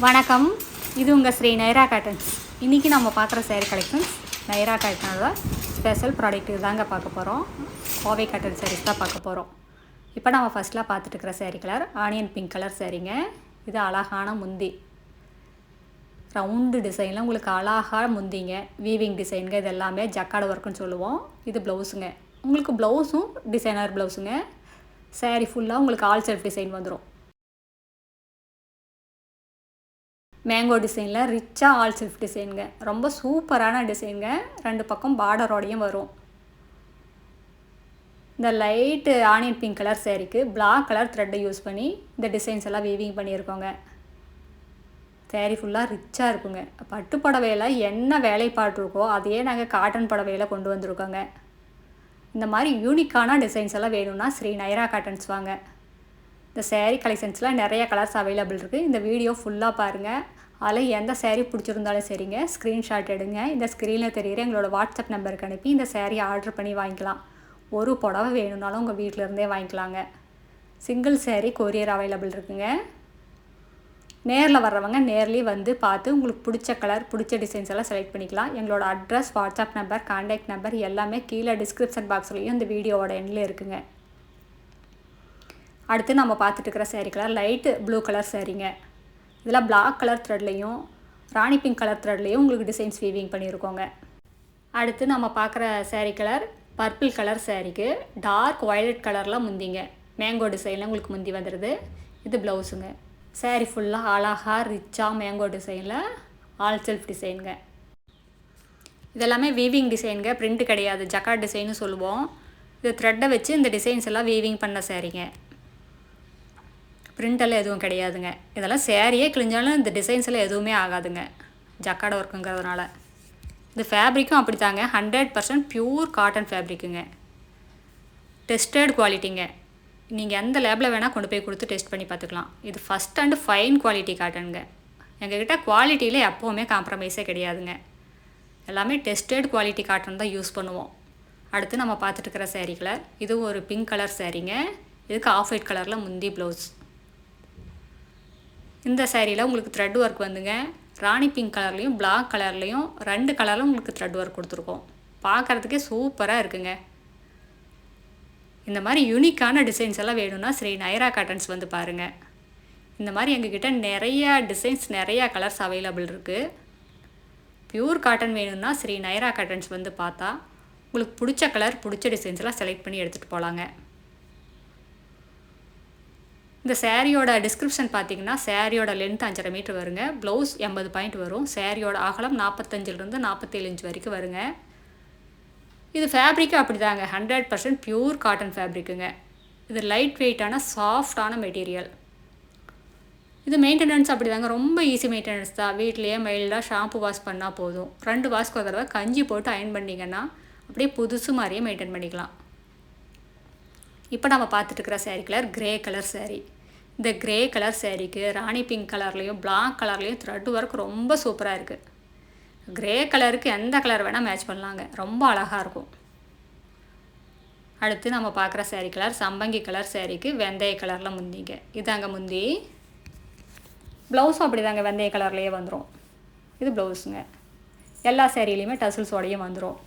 வணக்கம், இது உங்கள் ஸ்ரீ நைரா காட்டன்ஸ். இன்றைக்கி நம்ம பார்க்குற சேரீ கலெக்ஷன்ஸ் நைரா காட்டனோட ஸ்பெஷல் ப்ராடக்ட் தாங்க பார்க்க போகிறோம். கோவை காட்டன் சாரீஸ் தான் பார்க்க போகிறோம். இப்போ நம்ம ஃபஸ்ட்டில் பார்த்துட்டு இருக்கிற sari colour onion pink colour சேரீங்க. இது அழகான முந்தி, ரவுண்டு டிசைனில் உங்களுக்கு அழகாக முந்திங்க. வீவிங் டிசைனுங்க. இது எல்லாமே ஜக்கார்டு ஒர்க்குன்னு சொல்லுவோம். இது ப்ளவுஸுங்க. உங்களுக்கு ப்ளவுஸும் டிசைனர் ப்ளவுஸுங்க. சேரீ ஃபுல்லாக உங்களுக்கு ஆல் செல்ஃப் டிசைன் வந்துடும். மேங்கோ டிசைனில் ரிச்சாக ஆல் செல்ஃப் டிசைனுங்க. ரொம்ப சூப்பரான டிசைனுங்க. ரெண்டு பக்கம் பார்டரோடையும் வரும். இந்த லைட்டு ஆனியன் பிங்க் கலர் சேரீக்கு பிளாக் கலர் த்ரெட்டை யூஸ் பண்ணி இந்த டிசைன்ஸ் எல்லாம் வீவிங் பண்ணியிருக்கோங்க. சேரீ ஃபுல்லாக ரிச்சாக இருக்குங்க. பட்டு புடவையில் என்ன வேலைப்பாடு இருக்கோ அதையே நாங்கள் காட்டன் புடவையில் கொண்டு வந்திருக்கோங்க. இந்த மாதிரி யூனிக்கான டிசைன்ஸ் எல்லாம் வேணும்னா ஸ்ரீ நைரா காட்டன்ஸ் வாங்க. இந்த சேரீ கலெக்ஷன்ஸில் நிறைய கலர்ஸ் அவைலபிள் இருக்குது. இந்த வீடியோ ஃபுல்லாக பாருங்கள். அதில் எந்த சேரீ பிடிச்சிருந்தாலும் சரிங்க, ஸ்க்ரீன்ஷாட் எடுங்க. இந்த ஸ்க்ரீனில் தெரிகிற எங்களோட வாட்ஸ்அப் நம்பருக்கு அனுப்பி இந்த சேரீ ஆர்டர் பண்ணி வாங்கிக்கலாம். ஒரு புடவை வேணும்னாலும் உங்கள் வீட்டிலேருந்தே வாங்கிக்கலாங்க. சிங்கிள் சேரீ கொரியர் அவைலபிள் இருக்குங்க. நேரில் வர்றவங்க நேர்லேயே வந்து பார்த்து உங்களுக்கு பிடிச்ச கலர், பிடிச்ச டிசைன்ஸ் எல்லாம் செலக்ட் பண்ணிக்கலாம். எங்களோட address, WhatsApp number, contact number எல்லாமே கீழே டிஸ்கிரிப்ஷன் பாக்ஸ்லேயும் இந்த வீடியோவோட எண்ணில் இருக்குங்க. அடுத்து நம்ம பார்த்துட்டு இருக்கிற sari colour light blue colour சேரீங்க. இதில் பிளாக் கலர் த்ரெட்லேயும் ராணி பிங்க் கலர் த்ரெட்லேயும் உங்களுக்கு டிசைன்ஸ் வீவிங் பண்ணியிருக்கோங்க. அடுத்து நம்ம பார்க்குற சேரீ கலர் பர்பிள் கலர் சேரீக்கு டார்க் வயலட் கலரில் முந்திங்க. மேங்கோ டிசைனில் உங்களுக்கு முந்தி வந்துடுது. இது ப்ளவுஸுங்க. சேரீ ஃபுல்லாக அழகாக ரிச்சாக மேங்கோ டிசைனில் ஆல் செல்ஃப் டிசைனுங்க. இதெல்லாமே வீவிங் டிசைனுங்க. பிரிண்ட் கிடையாது, ஜக்கார்ட் டிசைன்னு சொல்லுவோம். இது த்ரெட்டை வச்சு இந்த டிசைன்ஸ் எல்லாம் வீவிங் பண்ண சேரீங்க. பிரிண்டெல்லாம் எதுவும் கிடையாதுங்க. இதெல்லாம் சேரீயே கிழிஞ்சாலும் இந்த டிசைன்ஸ் எல்லாம் எதுவுமே ஆகாதுங்க, ஜக்கார்டு ஒர்க்குங்கிறதுனால. இந்த ஃபேப்ரிக்கும் அப்படி தாங்க, 100% பியூர் காட்டன் ஃபேப்ரிக்குங்க. டெஸ்டட் குவாலிட்டிங்க. நீங்கள் எந்த லேபில் வேணால் கொண்டு போய் கொடுத்து டெஸ்ட் பண்ணி பார்த்துக்கலாம். இது ஃபஸ்ட் அண்ட் ஃபைன் குவாலிட்டி காட்டனுங்க. எங்ககிட்ட குவாலிட்டியில் எப்போவுமே காம்ப்ரமைஸே கிடையாதுங்க. எல்லாமே டெஸ்டட் குவாலிட்டி காட்டன் தான் யூஸ் பண்ணுவோம். அடுத்து நம்ம பார்த்துட்டு இருக்கிற சேரீ கலர் இது ஒரு பிங்க் கலர் சேரீங்க. இதுக்கு ஆஃப் ஒயிட் கலரில் முந்தி ப்ளவுஸ். இந்த சேரீயில் உங்களுக்கு த்ரெட் ஒர்க் வந்துங்க. ராணி பிங்க் கலர்லேயும் பிளாக் கலர்லேயும் ரெண்டு கலரில் உங்களுக்கு த்ரெட் ஒர்க் கொடுத்துருக்கோம். பார்க்குறதுக்கே சூப்பராக இருக்குங்க. இந்த மாதிரி யூனிக்கான டிசைன்ஸ் எல்லாம் வேணும்னா ஸ்ரீ நைரா காட்டன்ஸ் வந்து பாருங்கள். இந்த மாதிரி எங்ககிட்ட நிறையா டிசைன்ஸ், நிறையா கலர்ஸ் அவைலபிள் இருக்குது. பியூர் காட்டன் வேணும்னா ஸ்ரீ நைரா காட்டன்ஸ் வந்து பார்த்தா உங்களுக்கு பிடிச்ச கலர், பிடிச்ச டிசைன்ஸ் எல்லாம் செலக்ட் பண்ணி எடுத்துகிட்டு போகலாங்க. இந்த சேரீயோட டிஸ்கிரிப்ஷன் பார்த்தீங்கன்னா சேரீயோட லென்த் 5.5 மீட்டர் வருங்க. ப்ளவுஸ் 80 பாயிண்ட் வரும். சேரீயோட அகலம் 45லிருந்து 47 இன்ச் வரைக்கும் வருங்க. இது ஃபேப்ரிக்கு அப்படி தாங்க, 100% பியூர் காட்டன் ஃபேப்ரிக்குங்க. இது லைட் வெயிட்டான சாஃப்டான மெட்டீரியல். இது மெயின்டெனன்ஸ் அப்படி தாங்க, ரொம்ப ஈஸி மெயின்டெனன்ஸ் தான். வீட்லேயே மைல்டாக ஷாம்பு வாஷ் பண்ணால் போதும். 2 வாஷ்க்கு ஒரு தடவை கஞ்சி போட்டு அயன் பண்ணிங்கன்னா அப்படியே புதுசு மாதிரியே மெயின்டைன் பண்ணிக்கலாம். இப்போ நம்ம பார்த்துட்டு இருக்கிற sari colour grey colour sari. இந்த கிரே கலர் சேரீக்கு ராணி பிங்க் கலர்லேயும் பிளாக் கலர்லேயும் த்ரெட் ஒர்க் ரொம்ப சூப்பராக இருக்குது. கிரே கலருக்கு எந்த கலர் வேணால் மேட்ச் பண்ணலாங்க, ரொம்ப அழகாக இருக்கும். அடுத்து நம்ம பார்க்குற சேரீ கலர் சம்பங்கி கலர் சேரீக்கு வெந்தய கலரில் முந்திங்க. இதாங்க முந்தி. ப்ளவுஸும் அப்படி தாங்க, வெந்தய கலர்லேயே வந்துடும். இது ப்ளவுஸுங்க. எல்லா சேரீலையுமே டசில்ஸோடையும் வந்துடும்.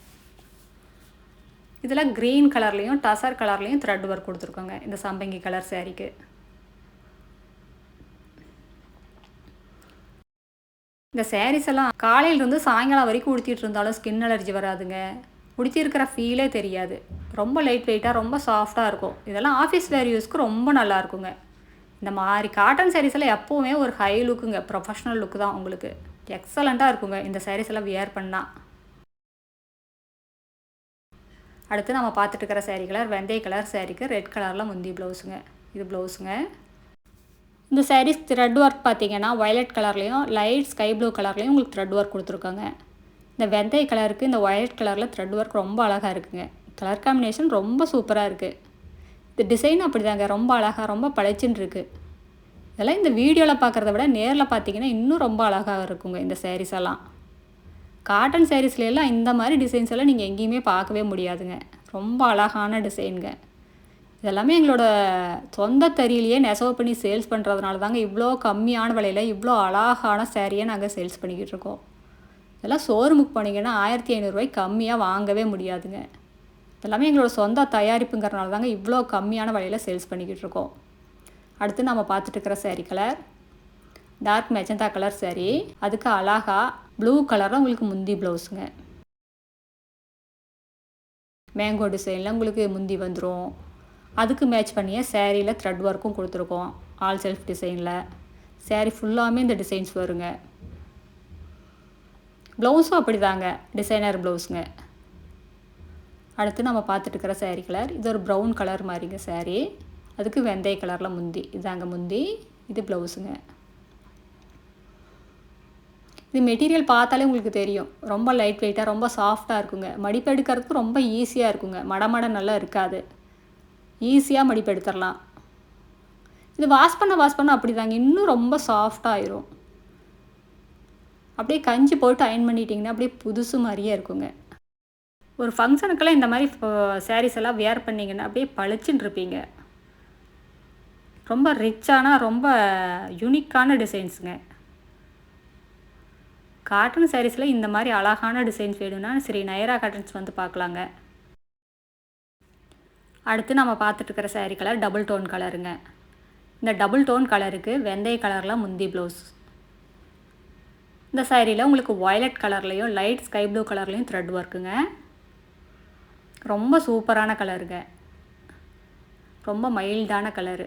இதில் க்ரீன் கலர்லேயும் டசர் கலர்லேயும் த்ரெட் ஒர்க் கொடுத்துருக்கோங்க இந்த சம்பங்கி கலர் சேரீக்கு. இந்த சேரீஸ் எல்லாம் காலையிலேருந்து சாயங்காலம் வரைக்கும் உடுத்திட்டு இருந்தாலும் ஸ்கின் அலர்ஜி வராதுங்க. உடுத்திருக்கிற ஃபீலே தெரியாது. ரொம்ப லைட் வெயிட்டாக, ரொம்ப சாஃப்டாக இருக்கும். இதெல்லாம் ஆஃபீஸ் வேர் யூஸ்க்கு ரொம்ப நல்லா இருக்குங்க. இந்த மாதிரி காட்டன் சாரீஸ் எல்லாம் எப்போவுமே ஒரு ஹை லுக்குங்க, ப்ரொஃபஷ்னல் லுக்கு தான் உங்களுக்கு. எக்ஸலண்ட்டாக இருக்குங்க இந்த சாரீஸ் எல்லாம் வியர் பண்ணால். அடுத்து நம்ம பார்த்துட்டு இருக்கிற சேரீ கலர் வெந்தய கலர் சேரீக்கு ரெட் கலரில் முந்தி ப்ளவுஸுங்க. இது ப்ளவுஸுங்க. இந்த சாரீஸ் த்ரெட் ஒர்க் பார்த்தீங்கன்னா வயலட் கலர்லேயும் லைட் ஸ்கை ப்ளூ கலர்லேயும் உங்களுக்கு த்ரெட் ஒர்க் கொடுத்துருக்காங்க. இந்த வெந்தய கலருக்கு இந்த வயலட் கலரில் த்ரெட் ஒர்க் ரொம்ப அழகாக இருக்குங்க. கலர் காம்பினேஷன் ரொம்ப சூப்பராக இருக்குது. இந்த டிசைன் அப்படி தாங்க, ரொம்ப அழகாக, ரொம்ப பளிச்சுன்னு இருக்குது. இதெல்லாம் இந்த வீடியோவில் பார்க்குறத விட நேரில் பார்த்தீங்கன்னா இன்னும் ரொம்ப அழகாக இருக்குங்க இந்த சாரீஸ் எல்லாம். காட்டன் சாரீஸ்லாம் இந்த மாதிரி டிசைன்ஸ் எல்லாம் நீங்கள் எங்கேயுமே பார்க்கவே முடியாதுங்க. ரொம்ப அழகான டிசைனுங்க. இதெல்லாமே எங்களோட சொந்த தறியிலேயே நெசவு பண்ணி சேல்ஸ் பண்ணுறதுனால தாங்க இவ்வளோ கம்மியான விலையில் இவ்வளோ அழகான சேரீயை நாங்கள் சேல்ஸ் பண்ணிக்கிட்டு இருக்கோம். இதெல்லாம் ஷோரூமுக்கு போனீங்கன்னா 1500 கம்மியாக வாங்கவே முடியாதுங்க. இதெல்லாமே எங்களோட சொந்த தயாரிப்புங்கிறனால தாங்க இவ்வளோ கம்மியான விலையில் சேல்ஸ் பண்ணிக்கிட்டு இருக்கோம். அடுத்து நம்ம பார்த்துட்டு இருக்கிற sari colour dark magenta colour sari. அதுக்கு அழகா ப்ளூ கலரில் உங்களுக்கு முந்தி ப்ளவுஸுங்க. மேங்கோ டிசைனில் உங்களுக்கு முந்தி வந்துடும். அதுக்கு மேட்ச் பண்ணிய சேரீயில் த்ரெட் ஒர்க்கும் கொடுத்துருக்கோம். ஆல் செல்ஃப் டிசைனில் சேரீ ஃபுல்லாமே இந்த டிசைன்ஸ் வருங்க. ப்ளவுஸும் அப்படி தாங்க, டிசைனர் ப்ளவுஸுங்க. அடுத்து நம்ம பார்த்துட்டு இருக்கிற சேரீ கலர் இது ஒரு ப்ரௌன் கலர் மாதிரிங்க சேரீ. அதுக்கு வெந்தய கலரில் முந்தி. இதாங்க முந்தி, இது ப்ளவுஸுங்க. இது மெட்டீரியல் பார்த்தாலே உங்களுக்கு தெரியும், ரொம்ப லைட் வெயிட்டாக ரொம்ப சாஃப்டாக இருக்குங்க. மடிப்பெடுக்கிறதுக்கு ரொம்ப ஈஸியாக இருக்குங்க. மடமட நல்லா இருக்காது, ஈஸியாக மடிப்பெடுத்துடலாம். இது வாஷ் பண்ண அப்படி தாங்க இன்னும் ரொம்ப சாஃப்டாகிடும். அப்படியே கஞ்சி போட்டு அயன் பண்ணிட்டிங்கன்னா அப்படியே புதுசு மாதிரியே இருக்குங்க. ஒரு ஃபங்க்ஷனுக்கெல்லாம் இந்த மாதிரி சாரீஸ் எல்லாம் வேர் பண்ணிங்கன்னா அப்படியே பளிச்சுன்னு இருப்பீங்க. ரொம்ப ரிச்சான ரொம்ப யூனிக்கான டிசைன்ஸுங்க. காட்டன் சாரீஸில் இந்த மாதிரி அழகான டிசைன்ஸ் வேணும்னா சரி நயரா காட்டன்ஸ் வந்து பார்க்கலாங்க. அடுத்து நம்ம பார்த்துட்டு இருக்கிற சாரீ கலர் டபுள் டோன் கலருங்க. இந்த டபுள் டோன் கலருக்கு வெந்தய கலரில் முந்தி ப்ளவுஸ். இந்த சாரியில் உங்களுக்கு வயலட் கலர்லேயும் லைட் ஸ்கை ப்ளூ கலர்லேயும் த்ரெட் ஒர்க்குங்க. ரொம்ப சூப்பரான கலருங்க, ரொம்ப மைல்டான கலரு.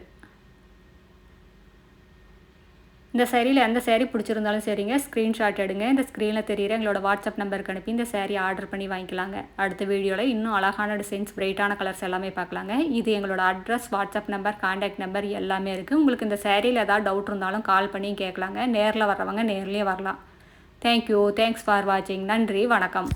இந்த சேரீயில் எந்த சேரீ பிடிச்சிருந்தாலும் சரிங்க, ஸ்க்ரீன்ஷாட் எடுங்க. இந்த ஸ்க்ரீனில் தெரியுற எங்களோட வாட்ஸ்அப் நம்பருக்கு அனுப்பி இந்த சேரீ ஆர்டர் பண்ணி வாங்கிக்கலாங்க. அடுத்த வீடியோவில் இன்னும் அழகான டிசைன்ஸ், பிரைட்டான கலர்ஸ் எல்லாமே பார்க்கலாங்க. இது எங்களோட address, WhatsApp number, contact number எல்லாமே இருக்குது. உங்களுக்கு இந்த சேரீயில் ஏதாவது டவுட் இருந்தாலும் கால் பண்ணி கேட்கலாங்க. நேரில் வர்றவங்க நேர்லேயே வரலாம். தேங்க்யூ, தேங்க்ஸ் ஃபார் வாட்சிங். நன்றி, வணக்கம்.